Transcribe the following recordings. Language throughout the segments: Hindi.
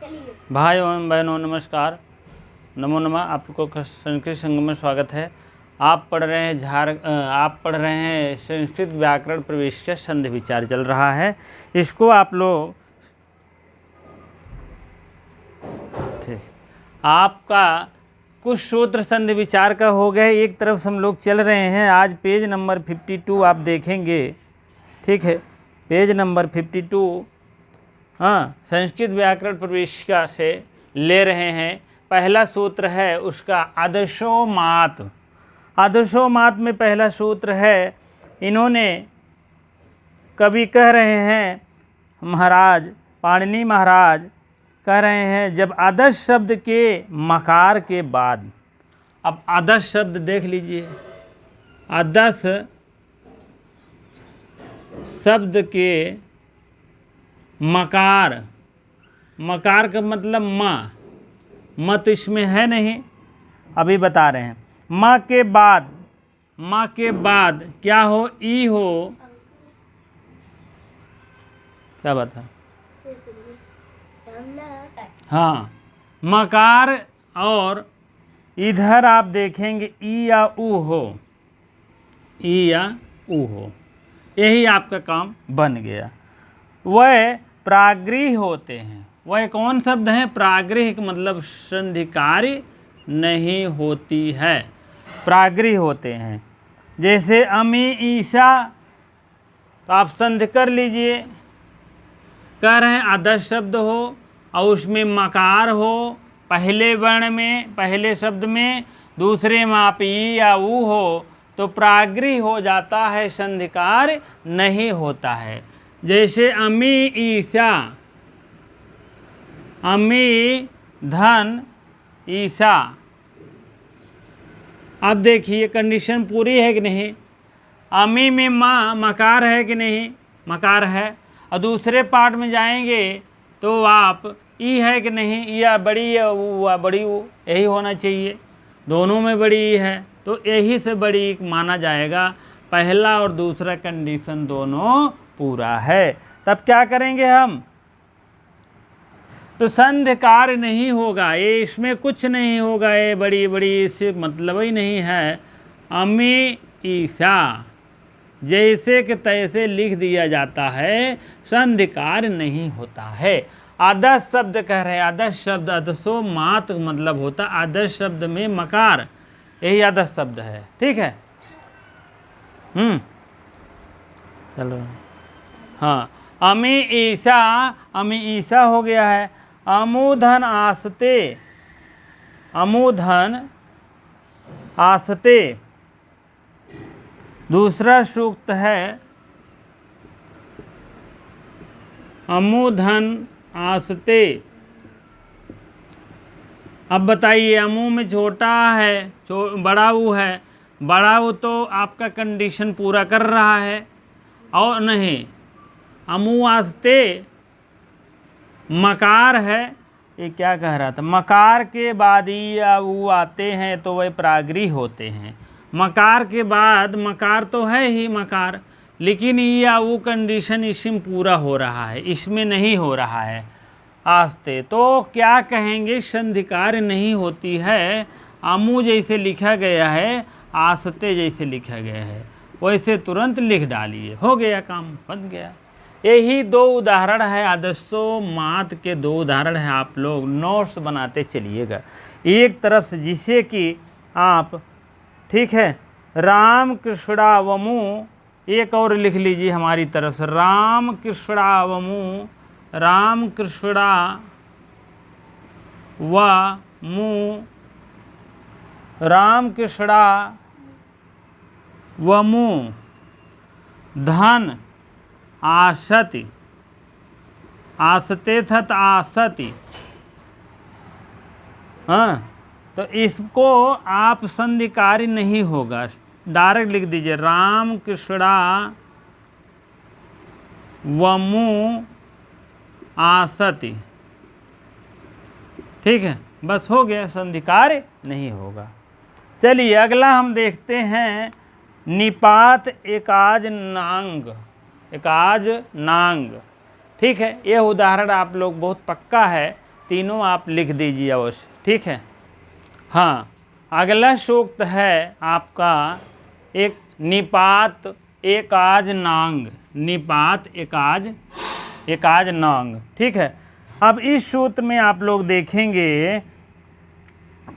भाई एवं बहनों नमस्कार, नमो नमः। आपको संस्कृत संगम में स्वागत है। आप पढ़ रहे हैं संस्कृत व्याकरण प्रवेश का संधि विचार चल रहा है। इसको आप लोग आपका कुछ सूत्र संधि विचार का हो गया। एक तरफ से हम लोग चल रहे हैं। आज पेज नंबर 52 आप देखेंगे, ठीक है। पेज नंबर 52 संस्कृत व्याकरण प्रवेशिका से ले रहे हैं। पहला सूत्र है उसका आदर्शोमात। आदर्शोमात में पहला सूत्र है, इन्होंने कवि कह रहे हैं, महाराज पाणिनि महाराज कह रहे हैं, जब आदर्श शब्द के मकार के बाद, अब आदर्श शब्द देख लीजिए, आदर्श शब्द के मकार, मकार का मतलब माँ तो इसमें है नहीं, अभी बता रहे हैं। माँ के बाद क्या हो, ई हो, क्या बात है, हाँ मकार, और इधर आप देखेंगे ई या ऊ हो, ई या ऊ हो, यही आपका काम बन गया। वह प्राग्रही होते हैं। वह कौन शब्द है? प्राग्रही, मतलब संधिकारी नहीं होती है, प्राग्रही होते हैं। जैसे अमी ईशा, तो आप संधि कर लीजिए। कह रहे हैं आदर्श शब्द हो और उसमें मकार हो, पहले वर्ण में, पहले शब्द में, दूसरे में आप ई या ऊ हो, तो प्राग्रही हो जाता है, संधिकार नहीं होता है। जैसे अमी ईशा, अमी धन ईशा। अब देखिए कंडीशन पूरी है कि नहीं। अमी में माँ मकार है कि नहीं, मकार है। और दूसरे पार्ट में जाएंगे तो आप ई है कि नहीं, या बड़ी या ऊ, बड़ी ऊ, यही होना चाहिए। दोनों में बड़ी ई है तो यही से बड़ी माना जाएगा। पहला और दूसरा कंडीशन दोनों पूरा है। तब क्या करेंगे हम, तो संधि कार्य नहीं होगा, ये इसमें कुछ नहीं होगा, ये बड़ी बड़ी इससे मतलब ही नहीं है। अमी ईशा जैसे कि तैसे लिख दिया जाता है, संधि कार्य नहीं होता है। आदर्श शब्द कह रहे हैं, आदर्श शब्द आदर्शो मात मतलब होता, आदर्श शब्द में मकार, यही आदर्श शब्द है, ठीक है। चलो हाँ, अमी ईशा हो गया है। अमूधन आसते, अमूधन आसते। दूसरा सूक्त है अमूधन आसते। अब बताइए, अमू में छोटा है, बड़ा ऊ है, बड़ा ऊ तो आपका कंडीशन पूरा कर रहा है, और नहीं अमू आस्ते मकार है। ये क्या कह रहा था, मकार के बाद ई या ऊ आते हैं तो वह प्राग्रही होते हैं। मकार के बाद, मकार तो है ही मकार, लेकिन ई या ऊ कंडीशन इसमें पूरा हो रहा है, इसमें नहीं हो रहा है। आस्ते तो क्या कहेंगे, संधिकार नहीं होती है। अमू जैसे लिखा गया है, आस्ते जैसे लिखा गया है, वैसे तुरंत लिख डालिए, हो गया, काम बन गया। यही दो उदाहरण है, आदर्शो मात के दो उदाहरण है। आप लोग नोट्स बनाते चलिएगा एक तरफ से, जिसे कि आप, ठीक है, राम कृष्णावमु, एक और लिख लीजिए हमारी तरफ से, राम कृष्णावमु, राम कृष्णा व मु, राम कृष्णा वमु धन आसति, आसते थत आसति। हाँ, तो इसको आप संधिकारी नहीं होगा, डायरेक्ट लिख दीजिए, राम कृष्णा वमु आसति, ठीक है, बस हो गया, संधिकारी नहीं होगा। चलिए अगला हम देखते हैं, निपात एकाज नांग, एकाज नांग, ठीक है। यह उदाहरण आप लोग बहुत पक्का है, तीनों आप लिख दीजिए अवश्य, ठीक है। हाँ, अगला सूक्त है आपका एक निपात एकाज नांग, निपात एकाज नांग, ठीक है। अब इस सूत्र में आप लोग देखेंगे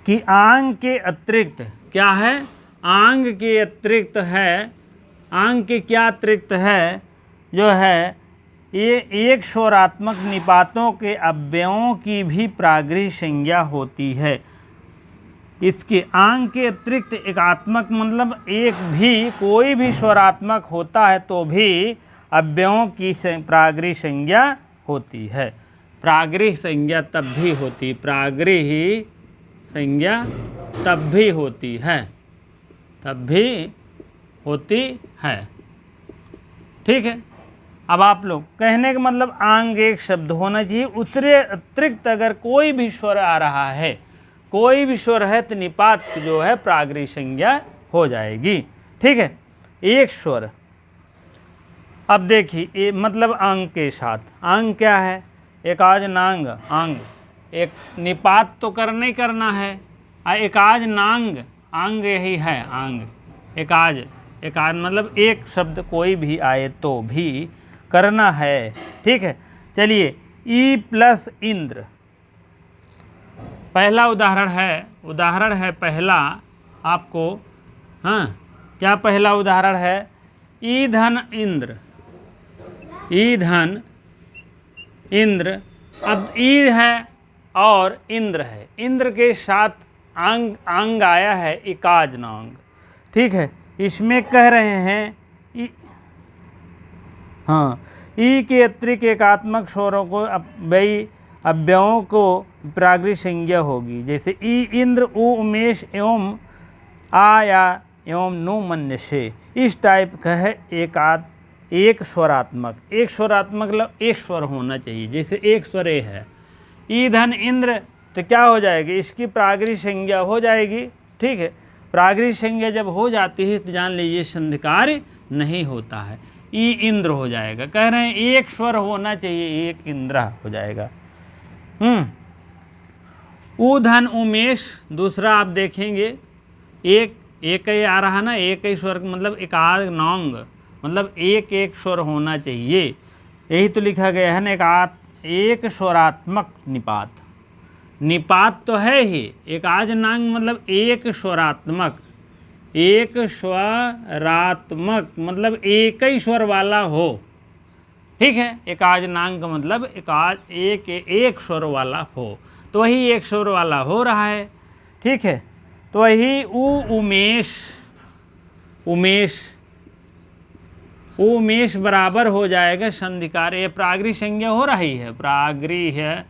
कि आंग के अतिरिक्त क्या है, आंग के अतिरिक्त है, आंग के क्या अतिरिक्त है, जो है ये एक स्वरात्मक निपातों के अव्ययों की भी प्रागृह संज्ञा होती है। इसके आंग के अतिरिक्त एकात्मक मतलब एक भी कोई भी स्वरात्मक होता है तो भी अव्ययों की प्रागृह संज्ञा होती है। प्रागृह संज्ञा तब भी होती, प्रागृह संज्ञा तब भी होती है, तब भी होती है, ठीक है। अब आप लोग कहने का मतलब आंग एक शब्द होना चाहिए, उससे अतिरिक्त अगर कोई भी स्वर आ रहा है, कोई भी स्वर है तो निपात जो है प्रागृह संज्ञा हो जाएगी, ठीक है। एक स्वर, अब देखिए मतलब अंग के साथ, अंग क्या है, एकाज नांग अंग, एक निपात तो करना ही करना है, एकाज नांग अंग यही है, अंग एकाज, एकाज मतलब एक शब्द कोई भी आए तो भी करना है, ठीक है। चलिए ई प्लस इंद्र, पहला उदाहरण है पहला आपको, हाँ क्या पहला उदाहरण है, ई धन इंद्र, ई धन इंद्र। अब ई है और इंद्र है, इंद्र के साथ अंग आया है एकाज नांग, ठीक है। इसमें कह रहे हैं हाँ, ई के अतिरिक्त एकात्मक स्वरों को अव्ययों को प्रागृह संज्ञा होगी, जैसे ई इंद्र उ उमेश एवं आ या एवं नु मन्य से, इस टाइप का है एक स्वरात्मक, एक स्वरात्मक मतलब एक स्वर होना चाहिए, जैसे एक स्वर ए है, ई धन इंद्र तो क्या हो जाएगी, इसकी प्रागृह संज्ञा हो जाएगी, ठीक है। प्रागृह संज्ञा जब हो जाती है तो जान लीजिए संधिकार नहीं होता है, ई इंद्र हो जाएगा, कह रहे हैं एक स्वर होना चाहिए, एक इंद्र हो जाएगा। उ धन उमेश, दूसरा आप देखेंगे एक ही आ रहा ना, एक ही स्वर मतलब एकाज नांग मतलब एक स्वर होना चाहिए, यही तो लिखा गया है ना, एक स्वरात्मक निपात, निपात तो है ही, एकाज नांग मतलब एक स्वरात्मक, एक स्वरात्मक मतलब एक ही स्वर वाला हो, ठीक है। एकाज नांग का मतलब एकाज एक स्वर वाला हो, तो वही एक स्वर वाला हो रहा है, ठीक है। तो वही उमेश बराबर हो जाएगा संधिकार, ये प्रागृह संज्ञा हो रही है, प्रागृह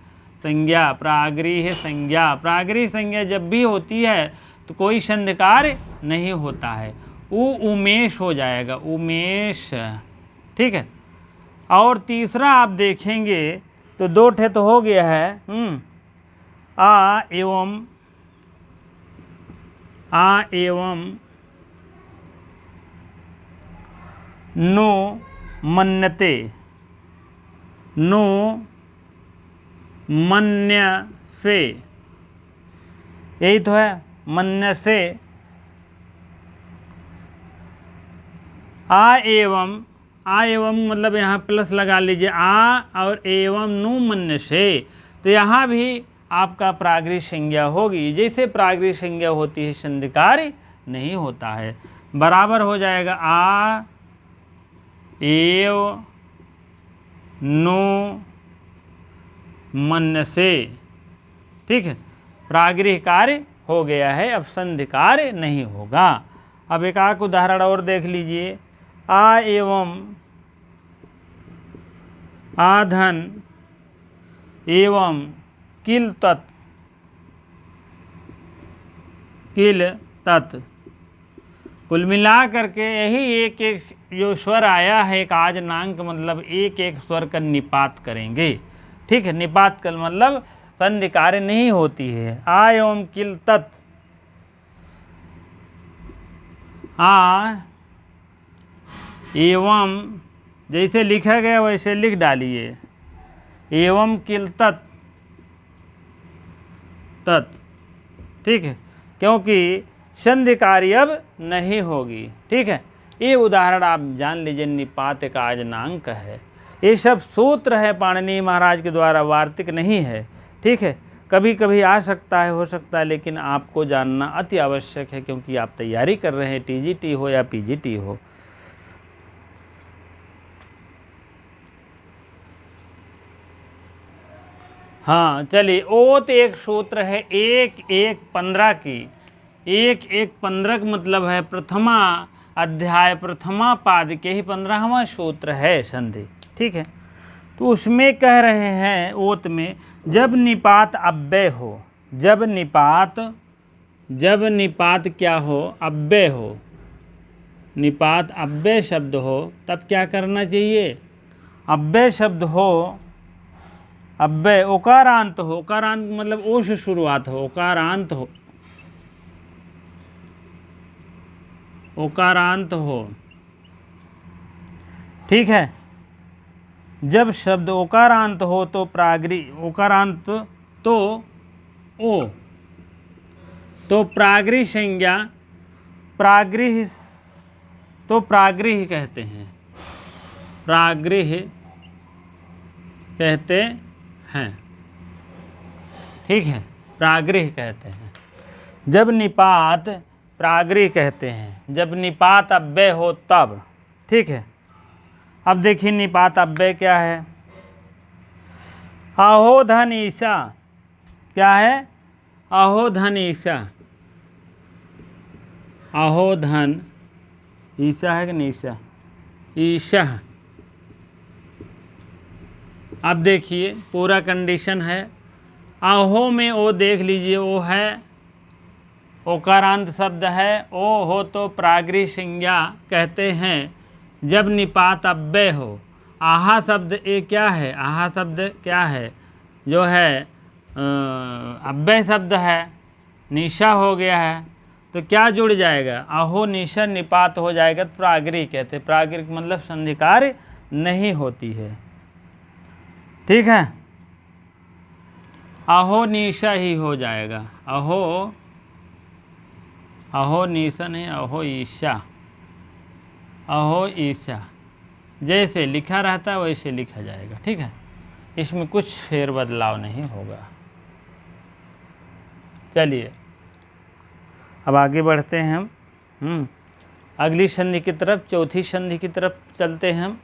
संज्ञा जब भी होती है तो कोई संधिकार नहीं होता है, उमेश हो जाएगा, उमेश, ठीक है। और तीसरा आप देखेंगे तो दो ठे तो हो गया है, आ एवं नो मन्यते, नो मन्य से, यही तो है, मन्य से। आ एवं मतलब यहाँ प्लस लगा लीजिए, आ और एवं नु मन्य से, तो यहाँ भी आपका प्रागृह संज्ञा होगी, जैसे प्रागृह संज्ञा होती है संधिकार नहीं होता है, बराबर हो जाएगा आ एव नो मन्य से, ठीक है। प्रागृह कार्य हो गया है, अब संधि कार्य नहीं होगा। अब एक आक उदाहरण और देख लीजिए, आ एवं आधन एवं किल तत्, कुल मिला करके यही एक जो स्वर आया है एकाज नांग मतलब एक स्वर का निपात करेंगे, ठीक है। निपात का मतलब संधि कार्य नहीं होती है, आ एवं किल तत्, आ एवं जैसे लिखा गया वैसे लिख डालिए, एवं किल तत् तत्, ठीक है, क्योंकि संधि कार्य अब नहीं होगी। ठीक है, ये उदाहरण आप जान लीजिए, निपात का अजनांक है। ये सब सूत्र है पाणिनि महाराज के द्वारा, वार्तिक नहीं है। ठीक है, कभी कभी आ सकता है, हो सकता है, लेकिन आपको जानना अति आवश्यक है, क्योंकि आप तैयारी कर रहे हैं, टीजीटी हो या पीजीटी हो। हाँ चलिए, ओत एक सूत्र है 1-1-15 की। 1-1-15 का मतलब है प्रथमा अध्याय प्रथमा पाद के ही 15वां सूत्र है संधि। ठीक है, तो उसमें कह रहे हैं ओत में, जब निपात अव्यय हो, जब निपात क्या हो, अव्यय हो, निपात अव्यय शब्द हो, तब क्या करना चाहिए? अव्यय शब्द हो, अव्यय ओकारांत हो, ओकारांत मतलब ओ से शुरुआत हो, ओकारांत हो, ओकारांत हो। ठीक है, जब शब्द ओकारांत हो तो प्रागरी, ओकारांत तो ओ, तो प्रागृह संज्ञा, प्रागृह तो प्रागृह कहते हैं, प्रागृह कहते हैं। ठीक है, प्रागृह कहते हैं। जब निपात प्रागृह कहते हैं, जब निपात अव्यय हो तब। ठीक है, अब देखिए निपात अव्यय क्या है। अहोधन ईसा, क्या है? अहोधन ईसा, अहोधन ईसा है कि नीसा? ईसा। अब देखिए पूरा कंडीशन है, अहो में ओ देख लीजिए, ओ है ओकारांत शब्द है, ओ हो तो प्रागृह संज्ञा कहते हैं। जब निपात अव्यय हो, आहा शब्द ये क्या है? आहा शब्द क्या है? जो है अव्यय शब्द है, निशा हो गया है, तो क्या जुड़ जाएगा? अहो निशा निपात हो जाएगा, तो प्रागृह कहते हैं। प्रागृह मतलब संधि कार्य नहीं होती है। ठीक है, अहो निशा ही हो जाएगा, अहो, अहो निशा नहीं, अहो ईशा, अहो ईशा, जैसे लिखा रहता है वैसे लिखा जाएगा। ठीक है, इसमें कुछ फेर बदलाव नहीं होगा। चलिए अब आगे बढ़ते हैं हम अगली संधि की तरफ, चौथी संधि की तरफ चलते हैं हम।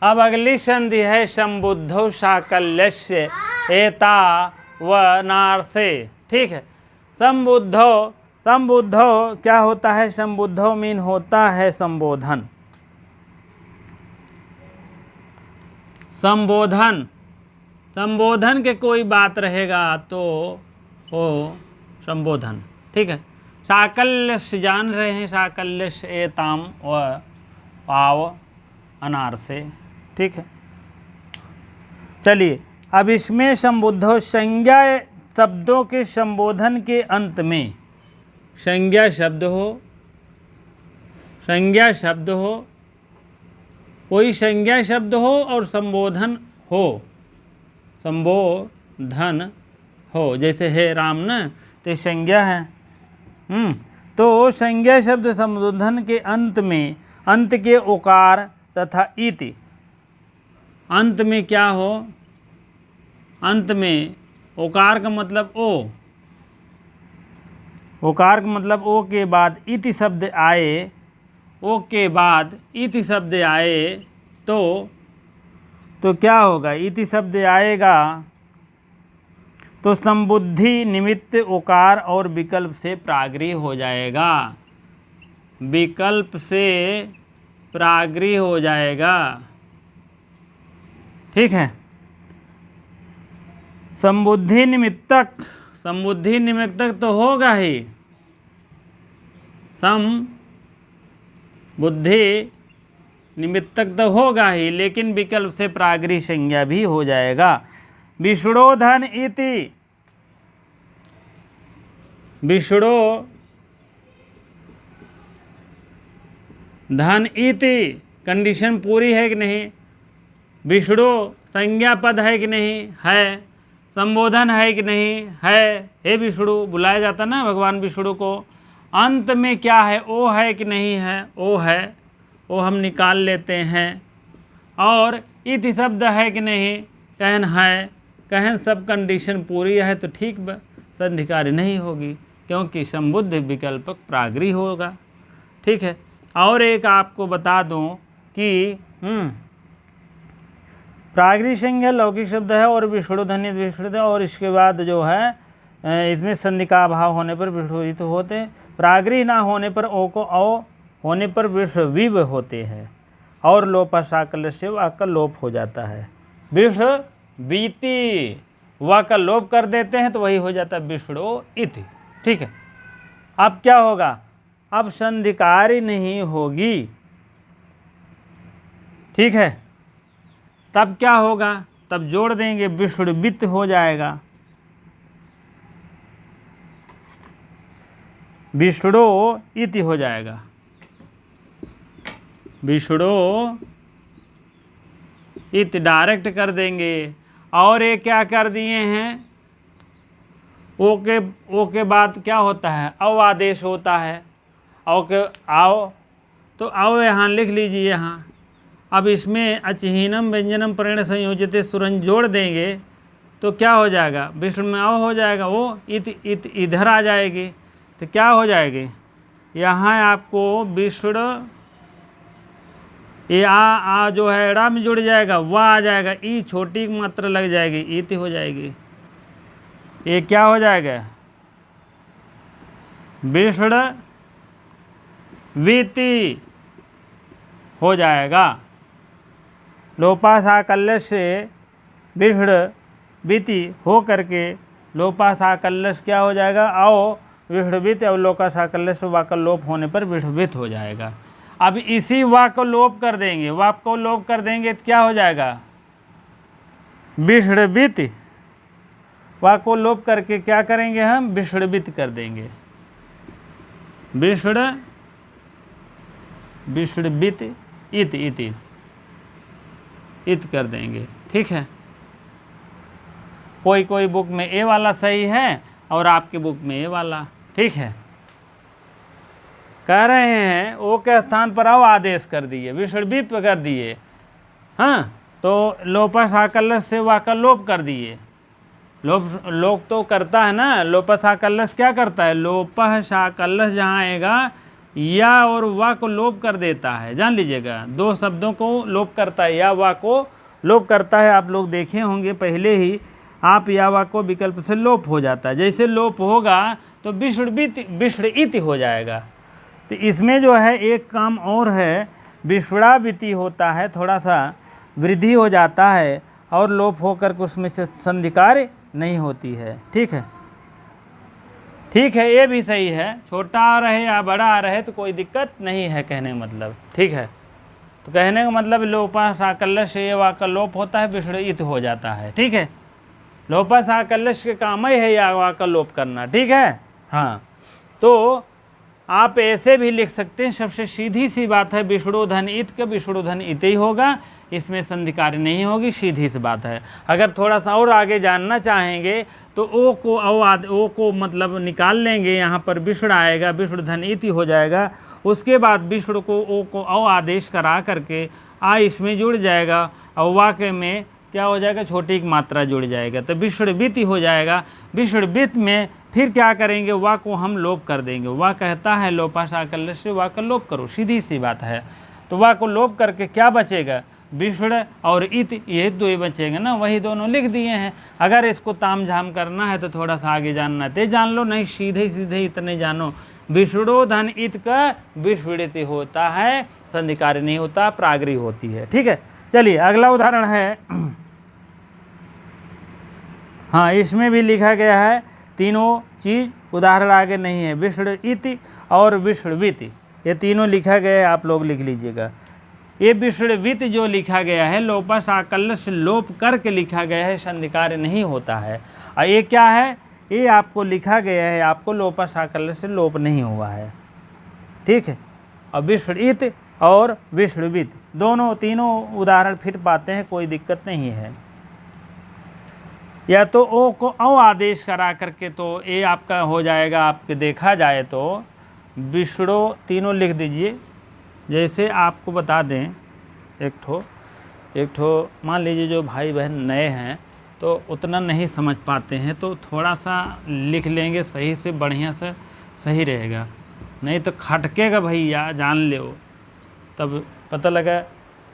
अब अगली संधि है संबुद्धौ साकल्यस्य एता व नार्थे। ठीक है, संबुद्धौ, संबुद्धौ क्या होता है? संबुद्धौ मीन होता है संबोधन, संबोधन, संबोधन के कोई बात रहेगा तो वो संबोधन। ठीक है, साकल्यस्य जान रहे हैं, साकल्यस्य एताम व पाव अनार से। ठीक है, चलिए अब इसमें संबुद्धौ, संज्ञा शब्दों के संबोधन के अंत में संज्ञा शब्द हो, संज्ञा शब्द हो, कोई संज्ञा शब्द हो और संबोधन हो, संबोधन हो, जैसे हे राम न, तो संज्ञा है। तो संज्ञा शब्द संबोधन के अंत में, अंत के ओकार तथा इति, अंत में क्या हो? अंत में ओकार का मतलब ओ, ओकार का मतलब ओ के बाद इति शब्द आए, ओ के बाद इति शब्द आए तो क्या होगा? इति शब्द आएगा तो संबुद्धि निमित्त ओकार और विकल्प से प्रागृह हो जाएगा, विकल्प से प्रागृह हो जाएगा। ठीक है, संबुद्धि निमित्तक, संबुद्धि निमित्तक तो होगा ही, संबुद्धि निमित्तक तो होगा ही, लेकिन विकल्प से प्रागृह संज्ञा भी हो जाएगा। विष्णोधन इति, विष्णो धन इति, कंडीशन पूरी है कि नहीं? विष्णु संज्ञा पद है कि नहीं है, संबोधन है कि नहीं है, हे विष्णु बुलाया जाता ना भगवान विष्णु को। अंत में क्या है, ओ है कि नहीं है, ओ है, ओ हम निकाल लेते हैं। और इति शब्द है कि नहीं, कहन है, कहन सब कंडीशन पूरी है तो ठीक संधिकारी नहीं होगी, क्योंकि संबुद्ध विकल्पक प्रागरी होगा। ठीक है। और एक आपको बता दूं कि प्रागरी संज्ञा लौकिक शब्द है और विष्णु ध्वनित विष्णु, और इसके बाद जो है इसमें संधि का अभाव होने पर विष्णुजित होते हैं। प्रागरी ना होने पर ओ को औ होने पर विष्णु होते हैं, और लोपा साकल्य से वाक का लोप हो जाता है। विष्णु बीती वाक का लोप कर देते हैं तो वही हो जाता है विष्णु इति। ठीक है। अब क्या होगा, अब संधिकारी नहीं होगी। ठीक है। तब क्या होगा, तब जोड़ देंगे विष्णुवित हो जाएगा, विष्णु इति हो जाएगा, विष्णु इति डायरेक्ट कर देंगे। और ये क्या कर दिए हैं, ओ के बाद क्या होता है, अव आदेश होता है, औ के आओ, तो आओ यहाँ लिख लीजिए यहाँ। अब इसमें अचहीनम व्यंजनम प्रेण संयोजित सुरन जोड़ देंगे तो क्या हो जाएगा, विष्णु में आओ हो जाएगा, वो इत इधर आ जाएगी तो क्या हो जाएगी, यहाँ आपको विष्णु ये आ जो है एड़ा में जुड़ जाएगा, वह आ जाएगा, ई छोटी मात्रा लग जाएगी, इति हो जाएगी। ये क्या हो जाएगा, विष्णु वीति हो जाएगा। लोपासाकल्य से विष्णु वीति हो करके लोपासाकल्य क्या हो जाएगा, आओ विष्णुवित, और लोकासाकल्य से वाक लोप होने पर विष्णुवित हो जाएगा। अब इसी वाक को लोप कर देंगे, वाक को लोप कर देंगे तो क्या हो जाएगा, विष्णुवित, वाक को लोप करके क्या करेंगे हम, विष्णुवित कर देंगे, विष्णुवित इत कर देंगे। ठीक है। कोई बुक में ए वाला सही है और आपकी बुक में ए वाला। ठीक है। कह रहे हैं ओ के स्थान पर अव आदेश कर दिए, विष्णुवित कर दिए, हाँ, तो लोपा साकल्य से वाका लोप कर दिए। लोप तो करता है ना, लोपा साकल्य क्या करता है, लोपा साकल्य जहाँ आएगा या और वा को लोप कर देता है, जान लीजिएगा, दो शब्दों को लोप करता है, या वा को लोप करता है। आप लोग देखे होंगे पहले ही, आप या वा को विकल्प से लोप हो जाता है, जैसे लोप होगा तो विष्णुइति हो जाएगा। तो इसमें जो है एक काम और है, विष्णाविति होता है, थोड़ा सा वृद्धि हो जाता है और लोप होकर उसमें से संधिकार नहीं होती है। ठीक है। ठीक है, ये भी सही है, छोटा रहे या बड़ा रहे तो कोई दिक्कत नहीं है कहने का मतलब। ठीक है। तो कहने का मतलब लोपा साकल्य से ये वाका लोप होता है, विष्णुइत हो जाता है। ठीक है। लोपा साकल्य के काम ही है या वाका लोप करना। ठीक है। हाँ, तो आप ऐसे भी लिख सकते हैं, सबसे सीधी सी बात है, विष्णुधन इत का विष्णुधन इत ही होगा, इसमें संधिकारी नहीं होगी, सीधी सी बात है। अगर थोड़ा सा और आगे जानना चाहेंगे तो ओ को मतलब निकाल लेंगे, यहाँ पर विष्णु आएगा, विष्णुधन इति हो जाएगा, उसके बाद विष्णु को ओ को अव आदेश करा करके आ इसमें जुड़ जाएगा, और वाक्य में क्या हो जाएगा, छोटी एक मात्रा जुड़ जाएगा, तो विष्णुवित हो जाएगा। विष्णुवित में फिर क्या करेंगे, वा को हम लोप कर देंगे। वा कहता है लोपा साकल्य से वा का लोप करो, सीधी सी बात है। तो वा को लोप करके क्या बचेगा, विष्णु और इत, ये दो ही बचेंगे ना, वही दोनों लिख दिए हैं। अगर इसको ताम झाम करना है तो थोड़ा सा आगे जानना है तो जान लो, नहीं सीधे सीधे इतने जानो। विष्णुधन इत का विष्णुवित होता है, संधिकारी नहीं होता, प्रागरी होती है। ठीक है। चलिए अगला उदाहरण है। हाँ, इसमें भी लिखा गया है, तीनों चीज उदाहरण आगे नहीं है, विष्णु इति और विष्णुवित, ये तीनों लिखा गया है, आप लोग लिख लीजिएगा। ये विष्णुवित जो लिखा गया है, लोपा साकल्य से लोप करके लिखा गया है, संधिकारी नहीं होता है। और ये क्या है, ये आपको लिखा गया है, आपको लोपा साकल्य से लोप नहीं हुआ है। ठीक है। और विष्णुइत और विष्णुवित, दोनों तीनों उदाहरण फिट पाते हैं, कोई दिक्कत नहीं है। या तो ओ को औ आदेश करा करके तो ए आपका हो जाएगा, आपके देखा जाए तो विष्णु तीनों लिख दीजिए। जैसे आपको बता दें, एक ठो मान लीजिए जो भाई बहन नए हैं तो उतना नहीं समझ पाते हैं, तो थोड़ा सा लिख लेंगे सही से, बढ़िया से सही रहेगा, नहीं तो खटकेगा भैया, जान लो, तब पता लगा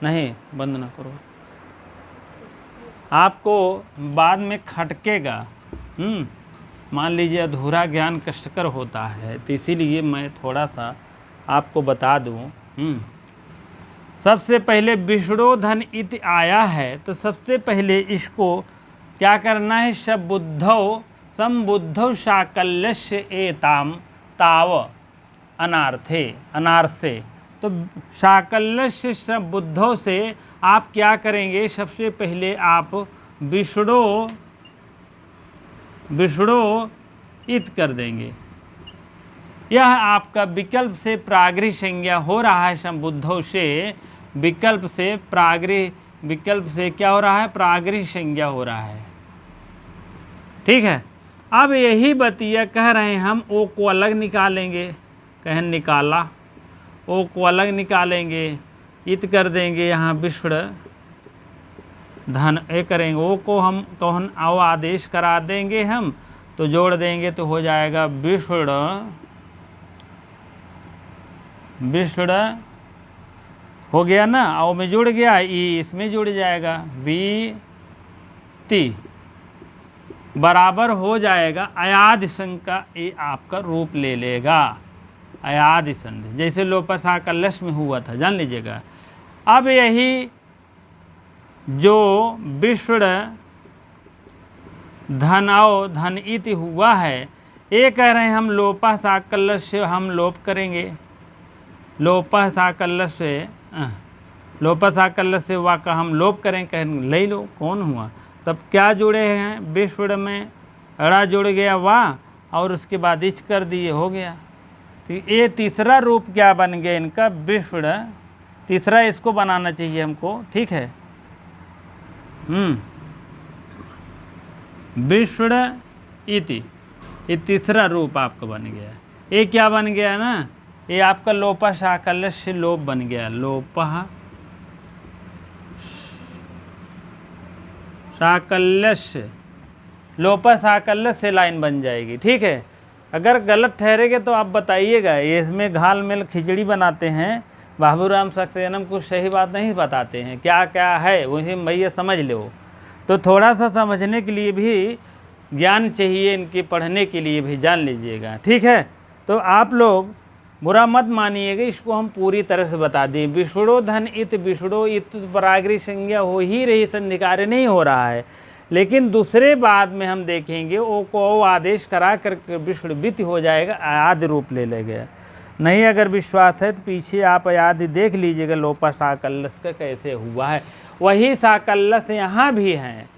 नहीं, बंद ना करो, आपको बाद में खटकेगा। मान लीजिए अधूरा ज्ञान कष्टकर होता है, तो इसीलिए मैं थोड़ा सा आपको बता दूं। सबसे पहले विष्णुधन इति आया है, तो सबसे पहले इसको क्या करना है, संबुद्धौ साकल्यस्य एताम ताव अनार्थे। तो साकल्यस्य संबुद्धौ से आप क्या करेंगे, सबसे पहले आप विष्णु इत कर देंगे। यह आपका विकल्प से प्रागृह संज्ञा हो रहा है, संबुद्धौ से विकल्प से विकल्प से क्या हो रहा है, प्रागृह संज्ञा हो रहा है। ठीक है, अब यही बतिया कह रहे हैं हम, ओ को अलग निकालेंगे, कहें निकाला, ओ को अलग निकालेंगे, इत कर देंगे, यहाँ विष्णु धन ए करेंगे, ओ को हम कौन औ आदेश करा देंगे हम, तो जोड़ देंगे तो हो जाएगा विष्णु हो गया ना, औ में जुड़ गया, ई इसमें जुड़ जाएगा, वी ती बराबर हो जाएगा अयादि संधि का, ये आपका रूप ले लेगा, अयादि संधि, जैसे लोपसाकल्यश में हुआ था, जान लीजिएगा। अब यही जो विष्णु धन इति हुआ है, ये कह रहे हैं हम लोपा साकल्यश से हम लोप करेंगे, लोपा साकल्यश से वा का हम लोप करें, कहें ले लो, कौन हुआ, तब क्या जुड़े हैं, विष्णु में अड़ा जुड़ गया वा, और उसके बाद इच कर दिए, हो गया। तो ये तीसरा रूप क्या बन गया इनका, विष्णु, तीसरा इसको बनाना चाहिए हमको, ठीक है। विष्णु इति, ये तीसरा रूप आपका बन गया। ये क्या बन गया ना, ये आपका लोपा साकल्य से लोप बन गया, लोपा साकल्य, लोपा साकल्य से लाइन बन जाएगी, ठीक है। अगर गलत ठहरेगा तो आप बताइएगा, ये इसमें घाल मेल खिचड़ी बनाते हैं, बाबूराम सक्सेनम कुछ सही बात नहीं बताते हैं, क्या क्या है वही भैया समझ लो। तो थोड़ा सा समझने के लिए भी ज्ञान चाहिए, इनके पढ़ने के लिए भी जान लीजिएगा, ठीक है। तो आप लोग बुरा मत मानिएगा, इसको हम पूरी तरह से बता दें। विष्णु धन इत प्रागृह संज्ञा हो ही रही, संधिकार्य नहीं हो रहा है, लेकिन दूसरे बाद में हम देखेंगे ओ को आदेश करा कर विष्णु वित्त हो जाएगा, आदि रूप ले लेगा। नहीं अगर विश्वास है तो पीछे आप आदि देख लीजिएगा, लोपा साकल्यस का कैसे हुआ है। वही साकल्यस यहाँ भी हैं,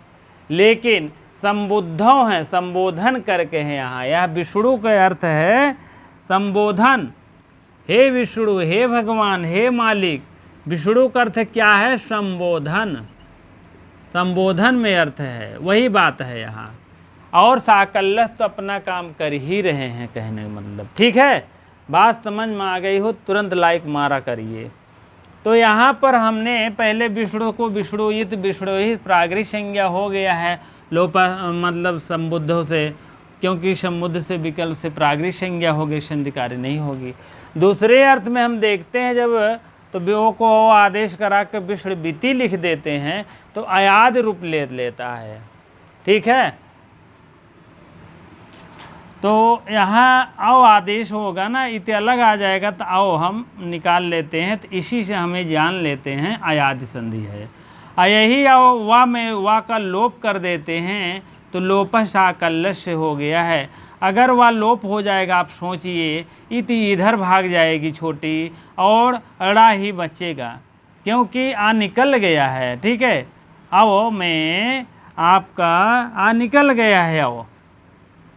लेकिन संबुद्धौ हैं, संबोधन करके हैं यहाँ। यह विष्णु का अर्थ है संबोधन, हे विष्णु, हे भगवान, हे मालिक। विष्णु का अर्थ क्या है, संबोधन, संबोधन में अर्थ है, वही बात है यहाँ। और साकल्यस तो अपना काम कर ही रहे हैं, कहने का मतलब, ठीक है। बात समझ में आ गई हो तुरंत लाइक मारा करिए। तो यहाँ पर हमने पहले विष्णु को विष्णुयुत विष्णुहित प्रागृह संज्ञा हो गया है, लोपा मतलब संबुद्धों से, क्योंकि समुद्र से विकल्प से प्रागृह संज्ञा हो गई, संधिकार्य नहीं होगी। दूसरे अर्थ में हम देखते हैं जब तो वो को आदेश करा कर विष्णु वित्ति लिख देते हैं तो अयाद रूप ले लेता है, ठीक है। तो यहाँ आओ आदेश होगा ना, इतने अलग आ जाएगा, तो आओ हम निकाल लेते हैं। तो इसी से हमें जान लेते हैं अयादि संधि है। यही आओ वा में वा का लोप कर देते हैं तो लोप साकल्य से हो गया है। अगर वह लोप हो जाएगा, आप सोचिए, इति इधर भाग जाएगी छोटी और अड़ा ही बचेगा, क्योंकि आ निकल गया है, ठीक है। आओ में आपका आ निकल गया है, आओ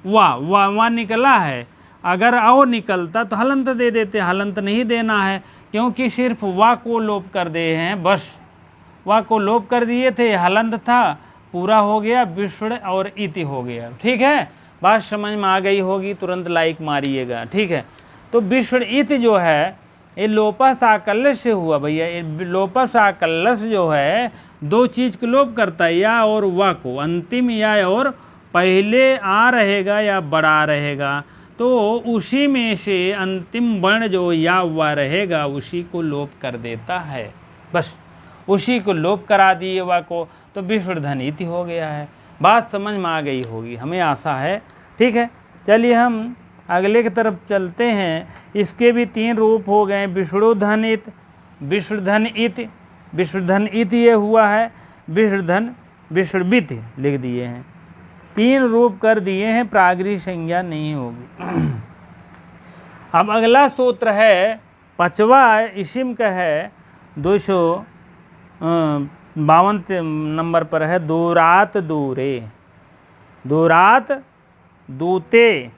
वाह निकला है। अगर आओ निकलता तो हलंत दे देते, हलंत नहीं देना है, क्योंकि सिर्फ वा को लोप कर दिए हैं, बस वा को लोप कर दिए थे, हलंत था, पूरा हो गया, विष्ण और इति हो गया। ठीक है, बात समझ में आ गई होगी, तुरंत लाइक मारिएगा। ठीक है, तो विष्ण इति जो है ये लोपस आकल्लस से हुआ भैया। ये लोपस आकल्लस जो है दो चीज़ को लोप करता है, या और वा को, अंतिम या और पहले आ रहेगा या बड़ा रहेगा, तो उसी में से अंतिम वर्ण जो या वा रहेगा उसी को लोप कर देता है, बस उसी को लोप करा दिए वा को, तो विष्णुधन इति हो गया है। बात समझ में आ गई होगी, हमें आशा है। ठीक है, चलिए हम अगले की तरफ चलते हैं। इसके भी 3 रूप हो गए, विष्णुधन इत, विष्णुधन इत, विष्णुधन इत ये हुआ है, विष्णुधन विष्णुवित लिख दिए हैं, 3 रूप कर दिए हैं, प्रागरी संज्ञा नहीं होगी। अब अगला सूत्र है 5वां इसिम का है, 252 नंबर पर है, दूरात दूरे, दूरात दूते,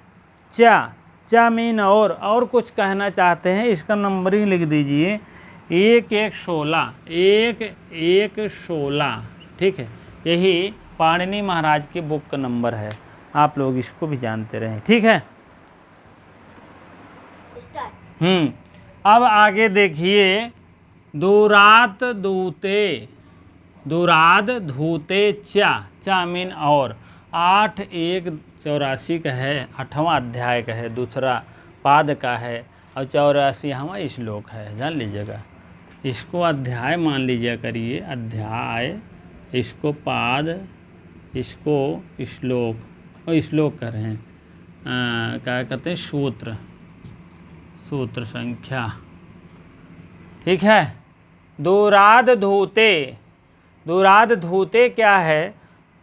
चा मीन और कुछ कहना चाहते हैं, इसका नंबरिंग लिख दीजिए 1116, 1116। ठीक है, यही पाणिनि महाराज के बुक का नंबर है, आप लोग इसको भी जानते रहें। ठीक है, अब आगे देखिए, दूरात दूते, दूराद धूते, चा मीन और, 8:1:84 का है, 8वां अध्याय का है, दूसरा पाद का है, और 84वां श्लोक है, जान लीजिएगा। इसको अध्याय मान लीजिए करिए, अध्याय, इसको पाद, इसको श्लोक, और श्लोक कर रहे हैं क्या कहते हैं, सूत्र, सूत्र संख्या। ठीक है, दूराद धूते, दूराद धूते क्या है,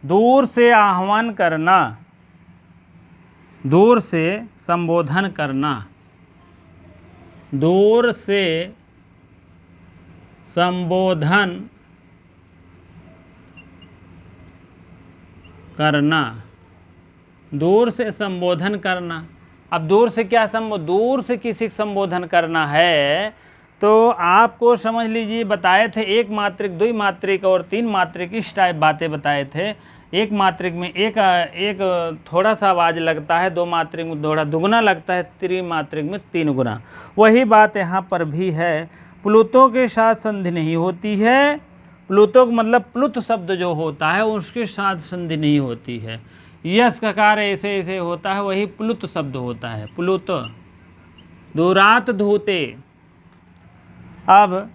दूर से आह्वान करना, दूर से संबोधन करना, दूर से संबोधन करना, दूर से संबोधन करना। अब दूर से क्या दूर से किसी को संबोधन करना है, तो आपको समझ लीजिए बताए थे 1 मात्रिक, 2 मात्रिक और 3 मात्रिक, इस टाइप बातें बताए थे। 1 मात्रिक में एक थोड़ा सा आवाज़ लगता है, 2 मात्रिक में थोड़ा दुगना लगता है, 3 मात्रिक में 3 गुना। वही बात यहाँ पर भी है, प्लुतों के साथ संधि नहीं होती है, प्लुतों मतलब प्लुत शब्द जो होता है उसके साथ संधि नहीं होती है। यस का कार्य ऐसे ऐसे होता है, वही प्लुत शब्द होता है, प्लुत। दूरात धूते, अब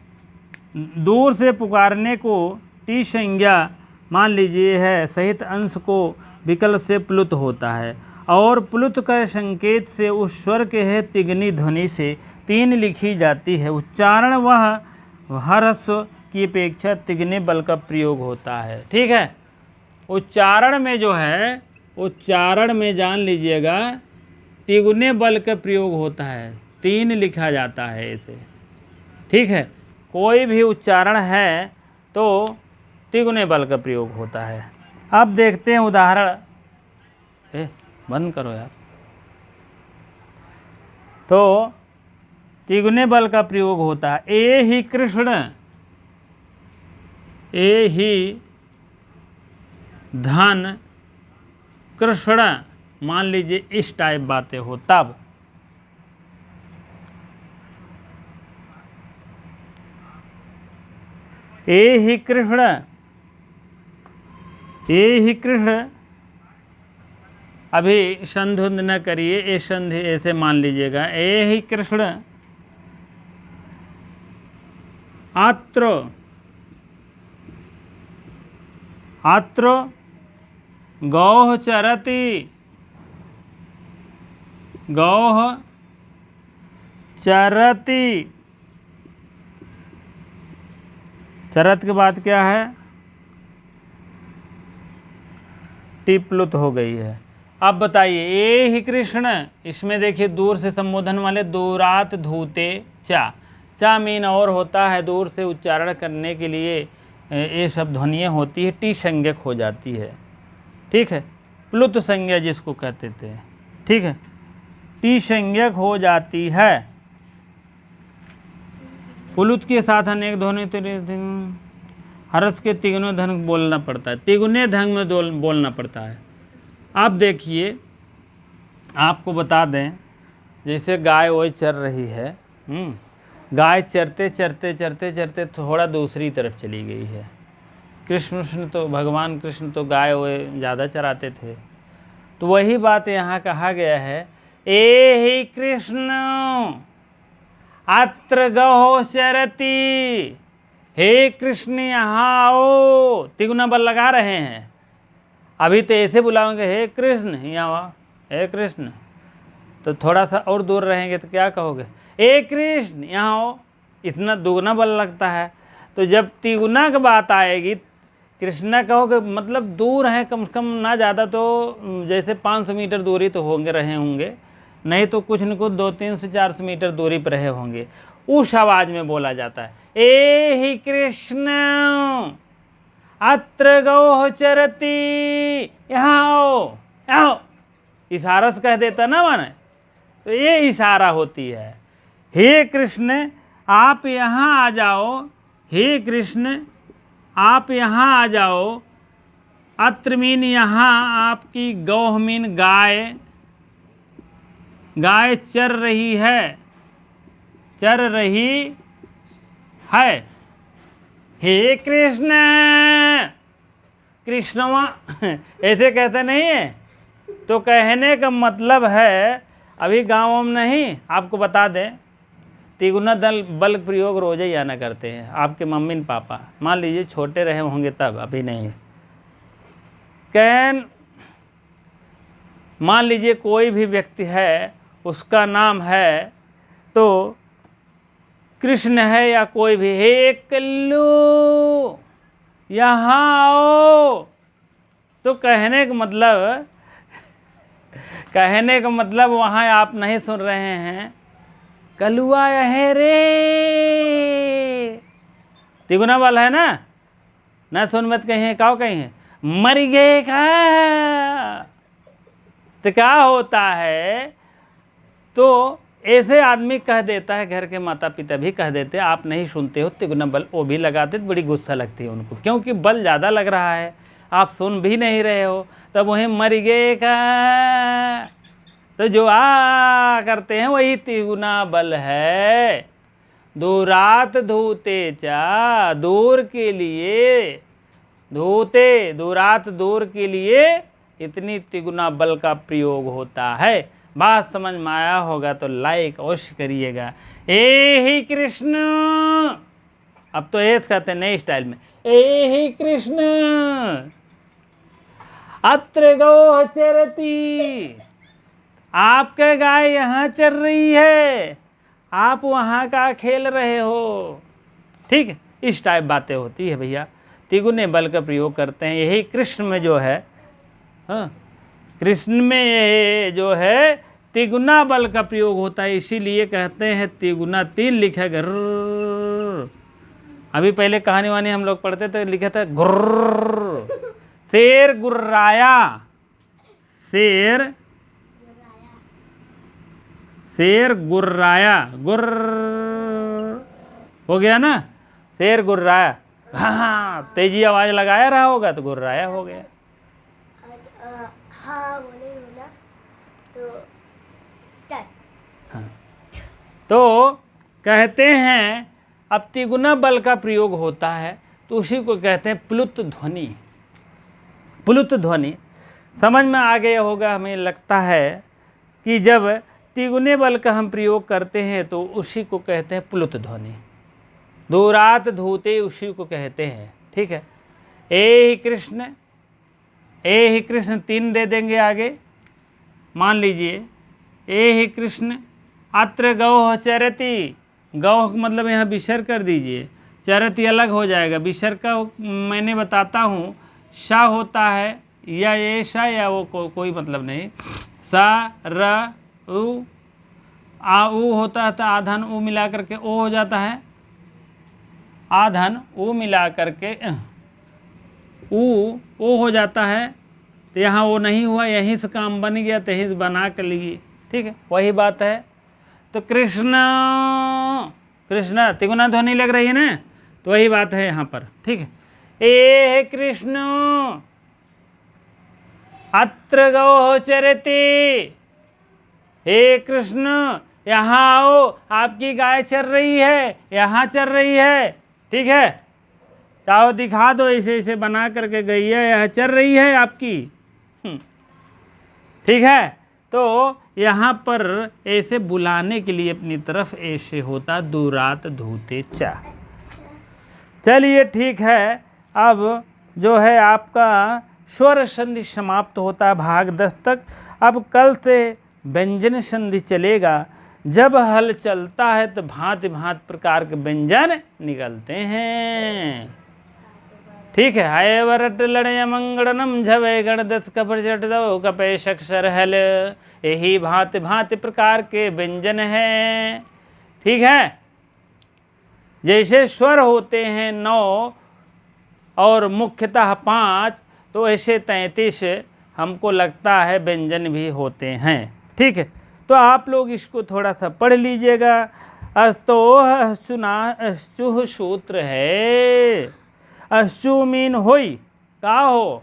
दूर से पुकारने को टी संज्ञा मान लीजिए है, सहित अंश को विकल्प से प्लुत होता है, और प्लुत का संकेत से उस स्वर के है तिगनी ध्वनि से 3 लिखी जाती है। उच्चारण वह हरस्व की अपेक्षा तिगने बल का प्रयोग होता है। ठीक है, उच्चारण में जो है, उच्चारण में जान लीजिएगा तिगुने बल का प्रयोग होता है, 3 लिखा जाता है इसे। ठीक है, कोई भी उच्चारण है तो तिगुने बल का प्रयोग होता है। अब देखते हैं उदाहरण, बंद करो यार। तो तिगुने बल का प्रयोग होता है, ए ही कृष्ण, ए ही धन कृष्ण, मान लीजिए इस टाइप बातें हो, तब ए ही कृष्ण, ए ही कृष्ण, अभी संधि न करिए, ए संधि ऐसे मान लीजिएगा, ए ही कृष्ण आत्र, आत्र गौः चरति, गौः चरति, चरत के बाद क्या है, टिप्लुत हो गई है। अब बताइए, ए ही कृष्ण, इसमें देखिए दूर से संबोधन वाले, दूरात धूते, चा मीन और होता है, दूर से उच्चारण करने के लिए ये सब ध्वनियाँ होती है, टी संज्ञक हो जाती है। ठीक है, प्लुत संज्ञा जिसको कहते थे। ठीक है, टी संज्ञक हो जाती है। पुलुत के साथ अनेक ध्वनि हर्ष के तिगुने ढंग बोलना पड़ता है, तिगुने ढंग में बोलना पड़ता है। अब देखिए आपको बता दें, जैसे गाय वही चर रही है, गाय चरते चरते चरते चरते थोड़ा दूसरी तरफ चली गई है। कृष्ण तो भगवान कृष्ण तो गाय वो ज़्यादा चराते थे, तो वही बात यहाँ कहा गया है, ए ही कृष्ण अत्र गौ चरती, हे कृष्ण यहाँ आओ। तिगुना बल लगा रहे हैं। अभी तो ऐसे बुलाओगे हे कृष्ण यहाँ आओ, हे कृष्ण, तो थोड़ा सा और दूर रहेंगे तो क्या कहोगे, हे कृष्ण यहाँ आओ। इतना दुगना बल लगता है। तो जब तिगुना की बात आएगी, कृष्णा कहोगे मतलब दूर है, कम से कम ना ज़्यादा तो जैसे 500 मीटर दूरी तो होंगे रहे होंगे, नहीं तो कुछ न कुछ 200-300 से 400 मीटर दूरी पर रहे होंगे। उस आवाज़ में बोला जाता है, ए ही कृष्ण अत्र गौ चरती, यहाँ आओ, आओ। इशारा से कह देता ना माने, तो ये इशारा होती है। हे कृष्ण आप यहाँ आ जाओ, हे कृष्ण आप यहाँ आ जाओ। अत्र मीन यहाँ, आपकी गौ मीन गाय, गाय चर रही है, चर रही है। हे कृष्ण, कृष्णवा ऐसे कहते नहीं है, तो कहने का मतलब है, अभी गाँव में नहीं, आपको बता दें, तिगुना बल प्रयोग रोज ही आना करते हैं। आपके मम्मी न पापा मान लीजिए छोटे रहे होंगे तब, अभी नहीं। कैन मान लीजिए कोई भी व्यक्ति है, उसका नाम है तो कृष्ण है या कोई भी, हे कल्लू यहाँ आओ, तो कहने का मतलब वहाँ आप नहीं सुन रहे हैं, कलुआ है रे, तिगुना वाला है ना सुन मत कहीं, काओ कहीं है, मर गए का। तो क्या होता है, तो ऐसे आदमी कह देता है, घर के माता पिता भी कह देते, आप नहीं सुनते हो, तिगुना बल वो भी लगाते, तो बड़ी गुस्सा लगती है उनको, क्योंकि बल ज़्यादा लग रहा है, आप सुन भी नहीं रहे हो। तब वहीं मर गए का, तो जो आ करते हैं वही तिगुना बल है। दूरात धूते चा, दूर के लिए धूते, दूरात दूर के लिए इतनी तिगुना बल का प्रयोग होता है। बात समझ में आया होगा तो लाइक अवश्य करिएगा। ए ही कृष्ण, अब तो ऐसे कहते हैं नए स्टाइल में, ए ही कृष्ण अत्र गौ चरती, आपके गाय यहाँ चर रही है, आप वहाँ का खेल रहे हो। ठीक है, इस टाइप बातें होती है भैया, तिगुने बल का प्रयोग करते हैं। यही कृष्ण में जो है, हाँ, कृष्ण में ये जो है तिगुना बल का प्रयोग होता है, इसीलिए कहते हैं तिगुना, 3 लिखा गुर्र। अभी पहले कहानी वानी हम लोग पढ़ते थे, लिखा था गुर्र, शेर गुर्राया, शेर गुर्राया, गुर्र हो गया ना, शेर गुर्राया। हाँ, तेजी आवाज लगाया रहा होगा तो गुर्राया हो गया। हाँ बोले बोला तो हाँ, तो कहते हैं अब तिगुना बल का प्रयोग होता है, तो उसी को कहते हैं प्लुत ध्वनि। प्लुत ध्वनि समझ में आ गया होगा, हमें लगता है कि जब तिगुने बल का हम प्रयोग करते हैं तो उसी को कहते हैं प्लुत ध्वनि। दूरात धूते उसी को कहते हैं। ठीक है, ए ही कृष्ण, ए ही कृष्ण 3 दे देंगे आगे। मान लीजिए ए ही कृष्ण अत्र गौ चरती, गौ मतलब यहाँ विसर्ग कर दीजिए, चरती अलग हो जाएगा। विसर्ग का मैंने बताता हूँ, सा होता है या ये सा या वो कोई मतलब नहीं, सा र उ आ उ होता है, तो आधन उ मिला करके ओ हो जाता है, आधन उ मिला करके उ ओ हो जाता है। तो यहाँ वो नहीं हुआ, यहीं से काम बन गया, तो यहीं से बना कर लिए। ठीक है, वही बात है। तो कृष्ण कृष्ण तिगुना ध्वनि लग रही है ना, तो वही बात है यहाँ पर। ठीक है, ए कृष्ण अत्र गौ चरति, हे कृष्ण यहाँ आओ, आपकी गाय चर रही है, यहाँ चर रही है। ठीक है, चाहो दिखा दो, ऐसे ऐसे बना करके गैया यह चर रही है आपकी। ठीक है, तो यहाँ पर ऐसे बुलाने के लिए अपनी तरफ ऐसे होता दूरात धूते चा। चलिए ठीक है, अब जो है आपका स्वर संधि समाप्त होता है भाग 10 तक। अब कल से व्यंजन संधि चलेगा। जब हल चलता है तो भांति भांति प्रकार के व्यंजन निकलते हैं। ठीक है, हाय वरट लड़य मंगड़नम झवे गण 10 कपर चट दो कपे अक्षर हल, यही भांति भांति प्रकार के व्यंजन हैं। ठीक है, जैसे स्वर होते हैं 9 और मुख्यतः 5, तो ऐसे 33 हमको लगता है व्यंजन भी होते हैं। ठीक है, तो आप लोग इसको थोड़ा सा पढ़ लीजिएगा। अस्तोह अश्चुना अश्चुह सूत्र है, अश्चु मीन होई, का हो,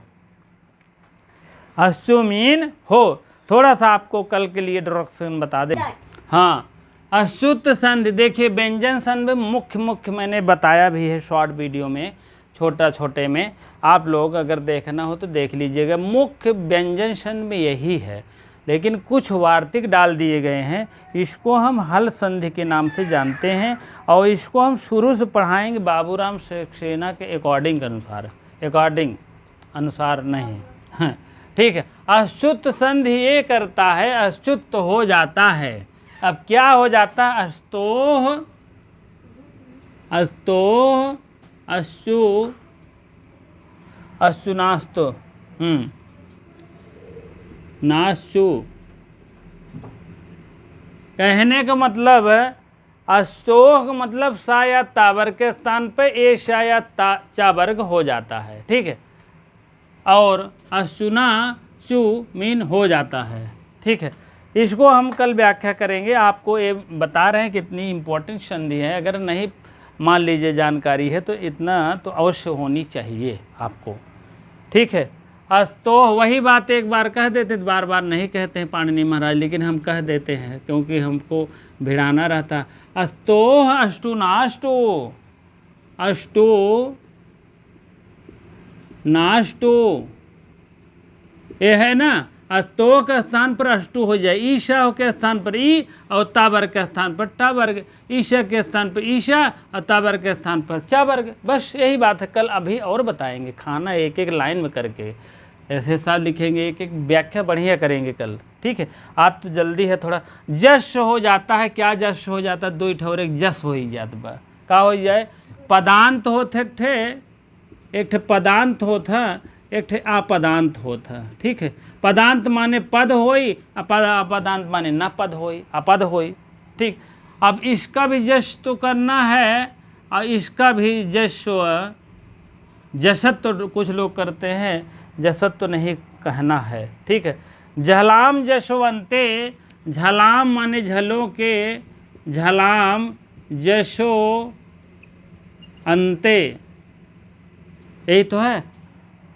अश्चु मीन हो। थोड़ा सा आपको कल के लिए डायरेक्शन बता दें। हाँ, अश्रुत संधि देखिए, व्यंजन संधि मुख्य मैंने बताया भी है शॉर्ट वीडियो में, छोटे में। आप लोग अगर देखना हो तो देख लीजिएगा। मुख्य व्यंजन संधि में यही है, लेकिन कुछ वार्तिक डाल दिए गए हैं। इसको हम हल संधि के नाम से जानते हैं, और इसको हम शुरू से पढ़ाएंगे बाबूराम सक्सेना के अकॉर्डिंग अनुसार नहीं। ठीक है, अच्युत संधि ये करता है, अच्युत हो जाता है। अब क्या हो जाता है, अस्तोह अश्चु अश्चुनास्तो नाश्चु। कहने का मतलब अस्तोह का मतलब सा या ता वर्ग के स्थान पे ए शा या ता चा वर्ग हो जाता है। ठीक है, और अश्चुना चु मीन हो जाता है। ठीक है, इसको हम कल व्याख्या करेंगे। आपको ये बता रहे हैं कितनी इम्पोर्टेंट संधि है। अगर नहीं मान लीजिए जानकारी है तो इतना तो अवश्य होनी चाहिए आपको। ठीक है, अस्तोह वही बात एक बार कह देते, बार बार नहीं कहते हैं पाणिनि महाराज, लेकिन हम कह देते हैं क्योंकि हमको भिड़ाना रहता। अस्तोह अष्टु नाष्टो, अष्टो नाष्टो, ये है ना। अस्तोह के स्थान पर अष्टु हो जाए, ईशा के स्थान पर ई, और ता वर्ग के स्थान पर टा वर्ग, ईशा के स्थान पर ईशा और ता वर्ग के स्थान पर चा वर्ग। बस यही बात है। कल अभी और बताएंगे, खाना एक एक लाइन में करके ऐसे साथ लिखेंगे, एक एक व्याख्या बढ़िया करेंगे कल। ठीक है, आज तो जल्दी है थोड़ा। जश हो जाता है, क्या जश हो जाता है, 2 ठोर एक जस हो ही जाता बा। का हो जाए, पदांत होते एक ठे पदांत होता, एक ठे अपदांत होता। ठीक है, पदांत माने पद होई, अपदांत माने न पद होई, अपद होई। ठीक, अब इसका भी जश तो करना है, और इसका भी जश जसत तो कुछ लोग करते हैं, जसत तो नहीं कहना है। ठीक है, झलाम जशवंते, झलाम माने झलों के, झलाम जशो अंते, यही तो है।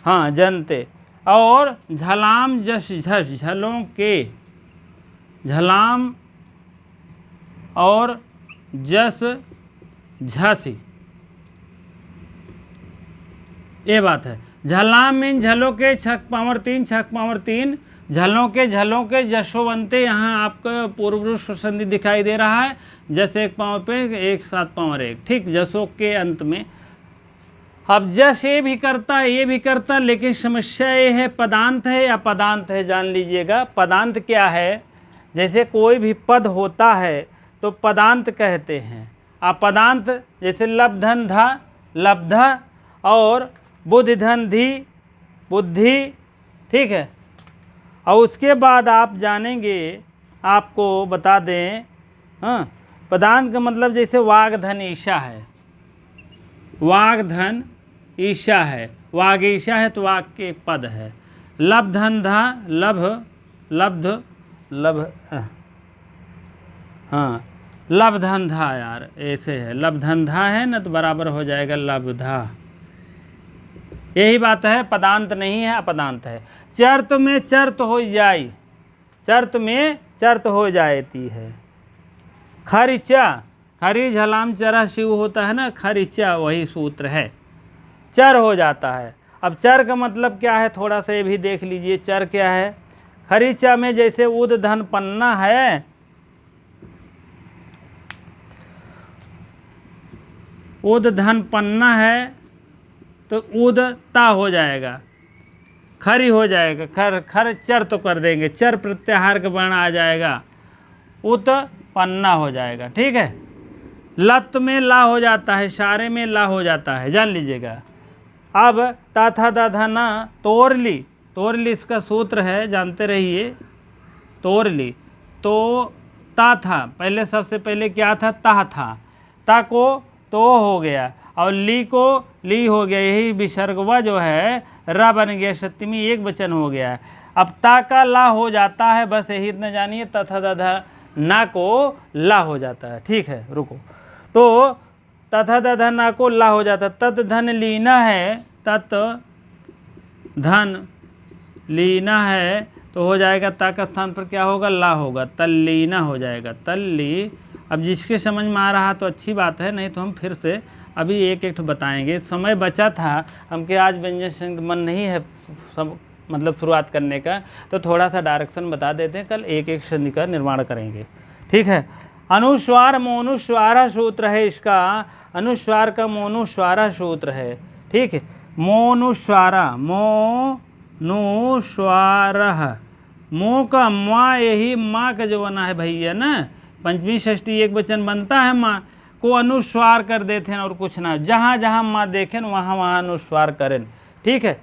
हाँ, जनते, और झलाम जश झस, झलों के, झलाम और जस झसी, ये बात है। झलाम मीन झलों के, छक पावर 3, छक पावर 3, झलों के जशोवंते। यहाँ आपका पूर्वपुरुष संधि दिखाई दे रहा है, जैसे 1 पावर पे 1 7 पावर 1। ठीक, जसों के अंत में। अब जस ये भी करता है, ये भी करता, लेकिन समस्या ये है पदांत है या पदांत है, जान लीजिएगा। पदांत क्या है, जैसे कोई भी पद होता है तो पदांत कहते हैं। अपदांत जैसे लब्धन धा, लब्ध, और बुद्धि धन धी, बुद्धि। ठीक है, और उसके बाद आप जानेंगे, आपको बता दें। हाँ, पदांत का मतलब जैसे वागधन ईशा है, वागधन ईशा है, वाग ईशा है तो वाग के एक पद है। लब्धन धा, लभ, लब्ध, लभ, हाँ, लब्धंधा यार, ऐसे है लब्धंधा है ना, तो बराबर हो जाएगा लब्धा। यही बात है, पदांत नहीं है, अपदांत है। चर्त में चर्त हो जाई, चर्त में चर्त हो जाती है। खरिचा, खरी झलाम चरा शिव होता है ना, खरिचा वही सूत्र है, चर हो जाता है। अब चर का मतलब क्या है, थोड़ा सा ये भी देख लीजिए। चर क्या है? खरीचा में जैसे उद धन पन्ना है, उद धन पन्ना है तो उद ता हो जाएगा, खरी हो जाएगा, खर खर चर तो कर देंगे, चर प्रत्याहार का वर्ण आ जाएगा, उत पन्ना हो जाएगा। ठीक है। लत में ला हो जाता है, सारे में ला हो जाता है, जान लीजिएगा। अब ताथा दाधा ना तोरली, तोरली इसका सूत्र है, जानते रहिए। तोरली तो ता था, पहले सबसे पहले क्या था? ता था, ता को तो हो गया और ली को ली हो गया, यही विसर्गवा जो है रा बन गया, सप्तमी एक वचन हो गया। अब ता का ला हो जाता है, बस यही इतना जानिए। तथा दाधा ना को ला हो जाता है। ठीक है, रुको। तो तथा दधा ना को ला हो जाता, तत् धन लीना है, तत् धन लीना है तो हो जाएगा ता का स्थान पर क्या होगा? ला होगा, तल्लीना हो जाएगा, तल्ली। अब जिसके समझ में आ रहा तो अच्छी बात है, नहीं तो हम फिर से अभी एक एक बताएंगे। समय बचा था हमके, आज व्यंजन संयुक्त मन नहीं है सब मतलब शुरुआत करने का, तो थोड़ा सा डायरेक्शन बता देते हैं, कल एक एक संधि का निर्माण करेंगे। ठीक है। अनुस्वार मोनुस्वारा सूत्र है इसका, अनुस्वार का मोनुस्वारा सूत्र है। ठीक है। मोनुस्वारा, मोनुस्वारः, मो का माँ, यही माँ का जो बना है भैया ना, पंचमी षष्ठी एक वचन बनता है, माँ को अनुस्वार कर देते हैं और कुछ ना, जहाँ जहाँ माँ देखें वहाँ वहाँ अनुस्वार करें। ठीक है,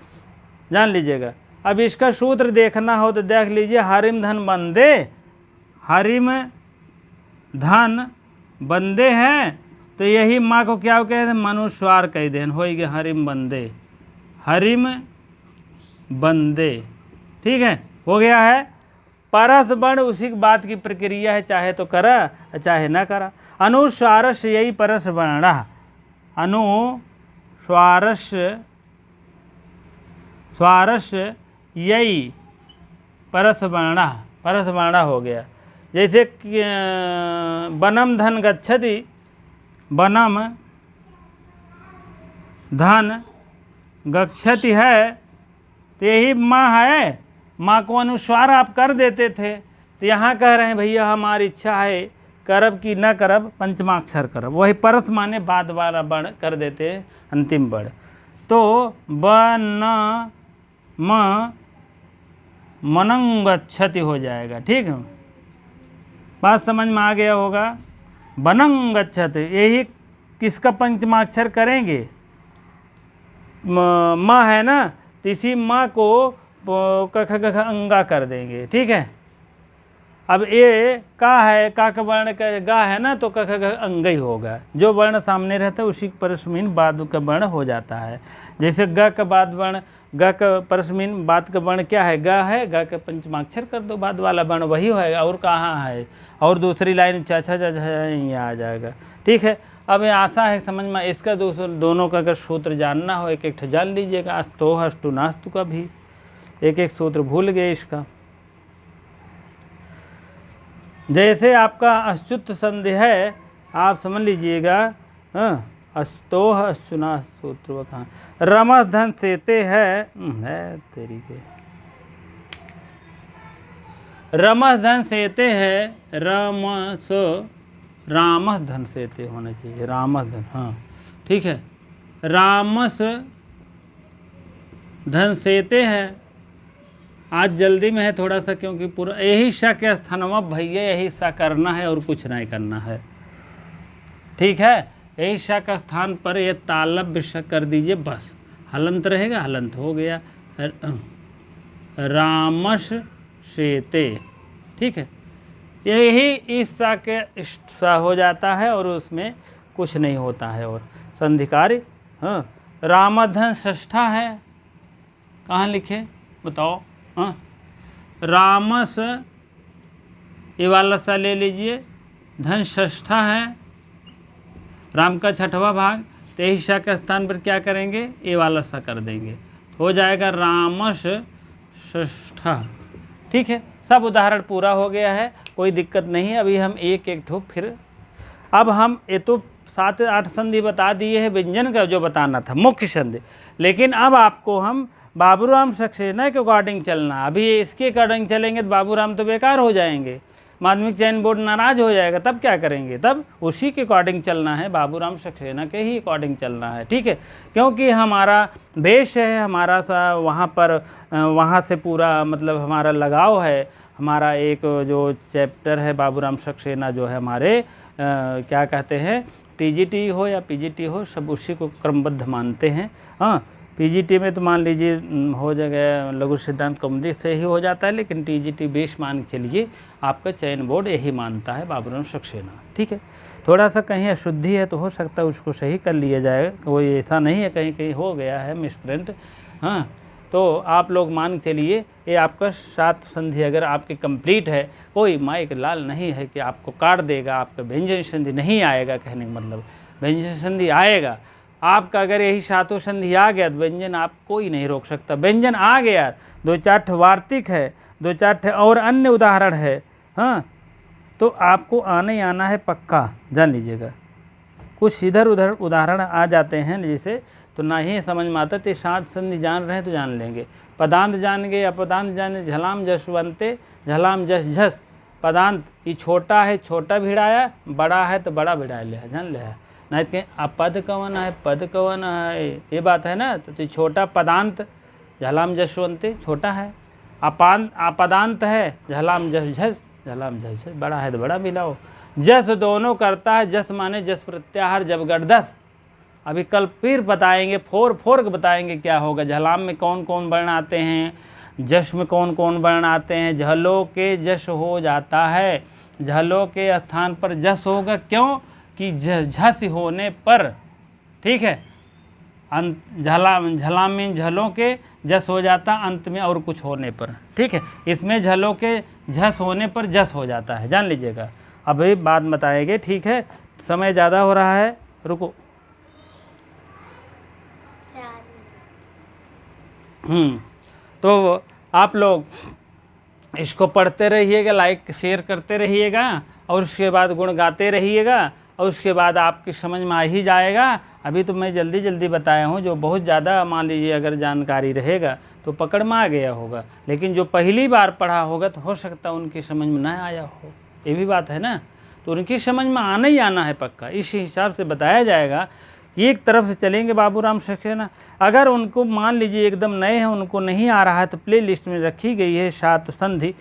जान लीजिएगा। अब इसका सूत्र देखना हो तो देख लीजिए। हरिम धन बंदे, हरिम धन बंदे हैं तो यही माँ को क्या कहते हैं? मनुस्वार कह दें, हो गया हरिम बंदे, हरिम बंदे। ठीक है, हो गया है। परस वर्ण उसी बात की प्रक्रिया है, चाहे तो करा चाहे ना करा। अनुस्वारस यही परस वर्ण, अनुस्वारस स्वारस यही परस वर्ण, परस वर्ण हो गया। जैसे बनम धन गच्छति, बनम धन गच्छति है तो यही माँ है, माँ को अनुस्वार आप कर देते थे, तो यहाँ कह रहे हैं भैया हमारी इच्छा है करब कि न करब, पंचमाक्षर करब, वही परस माने बाद वाला वर्ण कर देते हैं, अंतिम वर्ण। तो बन म मनंगच्छति हो जाएगा। ठीक है, बात समझ में आ गया होगा। बनंगच्छति यही किसका पंचमाक्षर करेंगे? माँ है ना, तो इसी माँ को कख कख अंगा कर देंगे। ठीक है। अब ये का है, का का वर्ण का गा है ना, तो कख कख अंगा ही होगा, जो वर्ण सामने रहता है उसी परस्मीन बाद का वर्ण हो जाता है। जैसे ग का बाद वर्ण, ग का परस्मीन बाद का वर्ण क्या है? ग है, ग का पंचमाक्षर कर दो, बाद वाला वर्ण वही होगा, और कहाँ है? और दूसरी लाइन चाचा ये आ जाएगा। ठीक है। अब ये आशा है समझ में, इसका दोनों का अगर सूत्र जानना हो एक एक जान लीजिएगा। अस्तु हस्तु नास्तु का भी एक एक सूत्र भूल गए इसका। जैसे आपका अच्युत संधि है, आप समझ लीजिएगा। अस्तोह अश्चुना सूत्र वो कहाँ? रमस धन सेते है तेरी के, रमस धन सेते है, रमस रामस धन सेते होना चाहिए, रामस धन। हाँ ठीक है, रामस धन सेते है। आज जल्दी में है थोड़ा सा, क्योंकि पूरा यही सा के स्थानवा भैया, यही सा करना है और कुछ नहीं करना है। ठीक है, यही सा का स्थान पर ये तालव्य सा कर दीजिए, बस हलंत रहेगा, हलंत हो गया, रामस सेते। ठीक है, यही इस सा के सा हो जाता है और उसमें कुछ नहीं होता है और संधिकारी। हाँ, रामधन षष्ठा है, कहाँ लिखे बताओ? हाँ, रामस ये वाला सा ले लीजिए, धन षष्ठा है, राम का छठवां भाग, तो यही श के स्थान पर क्या करेंगे, ए वाला सा कर देंगे, हो जाएगा रामश षष्ठा। ठीक है, सब उदाहरण पूरा हो गया है, कोई दिक्कत नहीं है। अभी हम एक एक ठो फिर, अब हम ये तो 7-8 संधि बता दिए हैं व्यंजन का जो बताना था मुख्य संधि, लेकिन अब आपको हम बाबूराम सक्सेना के अकॉर्डिंग चलना। अभी इसके अकॉर्डिंग चलेंगे तो बाबूराम तो बेकार हो जाएंगे, माध्यमिक चयन बोर्ड नाराज हो जाएगा, तब क्या करेंगे, तब उसी के अकॉर्डिंग चलना है, बाबूराम सक्सेना के ही अकॉर्डिंग चलना है। ठीक है, क्योंकि हमारा बेस है, हमारा सा वहाँ पर वहाँ से पूरा मतलब हमारा लगाव है, हमारा एक जो चैप्टर है बाबूराम सक्सेना जो है हमारे क्या कहते हैं, टीजीटी हो या पीजीटी हो, सब उसी को क्रमबद्ध मानते हैं। हाँ, पीजीटी में तो मान लीजिए हो जाएगा लघु सिद्धांत कौमुदी से ही हो जाता है, लेकिन टीजीटी बेस मान के चलिए आपका चयन बोर्ड यही मानता है बाबूराम सक्सेना। ठीक है, थोड़ा सा कहीं अशुद्धि है तो हो सकता है उसको सही कर लिया जाए, कोई ऐसा नहीं है कहीं कहीं हो गया है मिसप्रिंट। हाँ, तो आप लोग मान के चलिए ये आपका 7 संधि अगर आपके कंप्लीट है, कोई माइक लाल नहीं है कि आपको काट देगा, आपका व्यंजन संधि नहीं आएगा, कहने का मतलब व्यंजन संधि आएगा आपका। अगर यही 7 संधि आ गया तो व्यंजन आप कोई नहीं रोक सकता। व्यंजन आ गया, 2-4 वार्तिक है, 2-4 और अन्य उदाहरण है, हाँ, तो आपको आना ही आना है पक्का, जान लीजिएगा। कुछ इधर उधर उदाहरण आ जाते हैं जैसे, तो ना ही समझ में आता, तो 7 संधि जान रहे हैं तो जान लेंगे। पदांत जान गए, अपदांत जाने, झलाम जसवंते, झलाम जस झस। पदांत ये छोटा है छोटा भिड़ाया, बड़ा है तो बड़ा भिड़ा लिया, जान लिया। नहीं तो अपद कवन है पद कवन है, ये बात है ना। तो छोटा पदांत झलाम जसवंते छोटा है, अपदांत है झलाम जस झस, झलाम जस झस बड़ा है तो बड़ा मिलाओ। जस दोनों करता है, जस माने जस प्रत्याहार जब गर्दस। अभी कल फिर बताएंगे, फोर के बताएंगे क्या होगा। झलाम में कौन कौन वर्ण आते हैं, जश में कौन कौन वर्ण आते हैं। झलो के जश हो जाता है, झलो के स्थान पर जस होगा, क्यों कि झस होने पर। ठीक है, झलाम में झलों के जस हो जाता अंत में और कुछ होने पर। ठीक है, इसमें झलों के झस होने पर जस हो जाता है, जान लीजिएगा। अभी बात बताएंगे, ठीक है, समय ज़्यादा हो रहा है, रुको। तो आप लोग इसको पढ़ते रहिएगा, लाइक शेयर करते रहिएगा, और उसके बाद गुण गाते रहिएगा, और उसके बाद आपकी समझ में आ ही जाएगा। अभी तो मैं जल्दी जल्दी बताया हूँ, जो बहुत ज़्यादा मान लीजिए अगर जानकारी रहेगा तो पकड़ में आ गया होगा, लेकिन जो पहली बार पढ़ा होगा तो हो सकता है उनकी समझ में ना आया हो, ये भी बात है ना। तो उनकी समझ में आना ही आना है पक्का, इस हिसाब से बताया जाएगा। एक तरफ से चलेंगे बाबूराम सक्सेना। अगर उनको मान लीजिए एकदम नए हैं, उनको नहीं आ रहा है, तो प्ले लिस्ट में रखी गई है 7 संधि,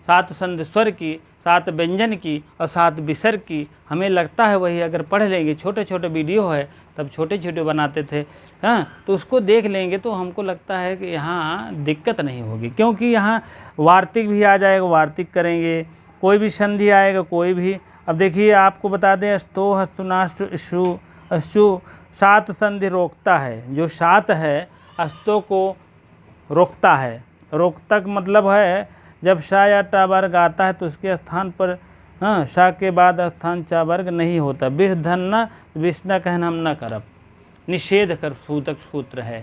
7 संधि स्वर की, 7 व्यंजन की और 7 विसर्ग की। हमें लगता है वही अगर पढ़ लेंगे, छोटे छोटे वीडियो है तब छोटे छोटे बनाते थे, हाँ, तो उसको देख लेंगे तो हमको लगता है कि यहाँ दिक्कत नहीं होगी, क्योंकि यहाँ वार्तिक भी आ जाएगा, वार्तिक करेंगे, कोई भी संधि आएगा कोई भी। अब देखिए आपको बता दें, अस्तो हस्तुनाष्ट इशु अश्चु 7 संधि रोकता है, जो 7 है अस्तो को रोकता है। रोकतक मतलब है जब शा या टा वर्ग आता है तो उसके स्थान पर हाँ शा के बाद स्थान चा वर्ग नहीं होता। विष धन्ना विष्णा कहना हम न करब, निषेध कर सूतक सूत्र है,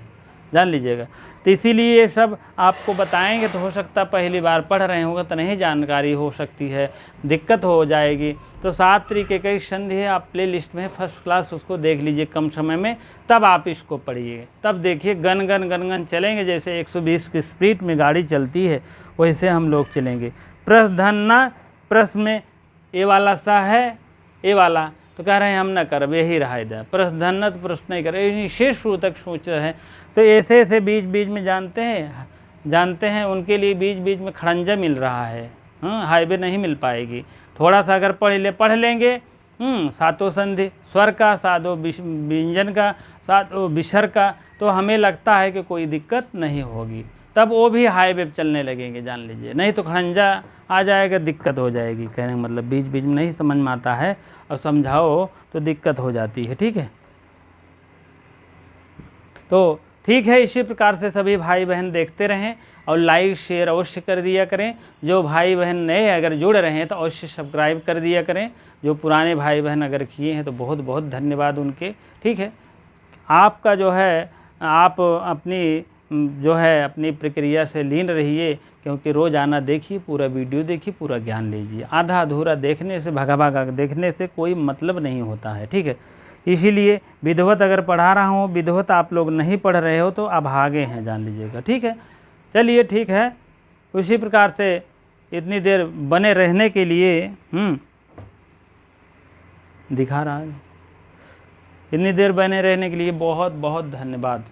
जान लीजिएगा। तो इसीलिए ये सब आपको बताएंगे, तो हो सकता पहली बार पढ़ रहे होंगे तो नहीं जानकारी हो सकती है, दिक्कत हो जाएगी। तो 7 तरीके की संधि है, आप प्ले लिस्ट में फर्स्ट क्लास उसको देख लीजिए कम समय में, तब आप इसको पढ़िए। तब देखिए गन गन चलेंगे, जैसे 120 की स्पीड में गाड़ी चलती है वैसे हम लोग चलेंगे। प्रश्न धन्ना, प्रश्न में ये वाला सा है, ये वाला तो कह रहे हैं हम न कर, यही रहा इधर। प्रश्न धन्ना तो प्रश्न नहीं करे, निषेध सूतक सोच है। तो ऐसे ऐसे बीच बीच में जानते हैं उनके लिए बीच बीच में खड़ंजा मिल रहा है, हाँ, हाईवे नहीं मिल पाएगी। थोड़ा सा अगर पढ़ लेंगे 7 संधि स्वर का, 7 व्यंजन का, 7 विसर्ग का, तो हमें लगता है कि कोई दिक्कत नहीं होगी। तब वो भी हाईवे पे चलने लगेंगे, जान लीजिए। नहीं तो खड़ंजा आ जाएगा, दिक्कत हो जाएगी। कहने का मतलब बीच बीच में नहीं समझ में आता है और समझाओ तो दिक्कत हो जाती है। ठीक है, तो ठीक है, इसी प्रकार से सभी भाई बहन देखते रहें और लाइक शेयर अवश्य कर दिया करें। जो भाई बहन नए अगर जुड़ रहे हैं तो अवश्य सब्सक्राइब कर दिया करें। जो पुराने भाई बहन अगर किए हैं तो बहुत बहुत धन्यवाद उनके। ठीक है, आपका जो है आप अपनी जो है अपनी प्रक्रिया से लीन रहिए, क्योंकि रोज़ाना देखिए, पूरा वीडियो देखिए, पूरा ज्ञान लीजिए। आधा अधूरा देखने से, भगा भगा देखने से कोई मतलब नहीं होता है। ठीक है, इसीलिए विधिवत अगर पढ़ा रहा हूँ, विधिवत आप लोग नहीं पढ़ रहे हो तो अब आगे हैं, जान लीजिएगा। ठीक है, चलिए ठीक है। उसी प्रकार से इतनी देर बने रहने के लिए दिखा रहा है, इतनी देर बने रहने के लिए बहुत बहुत धन्यवाद।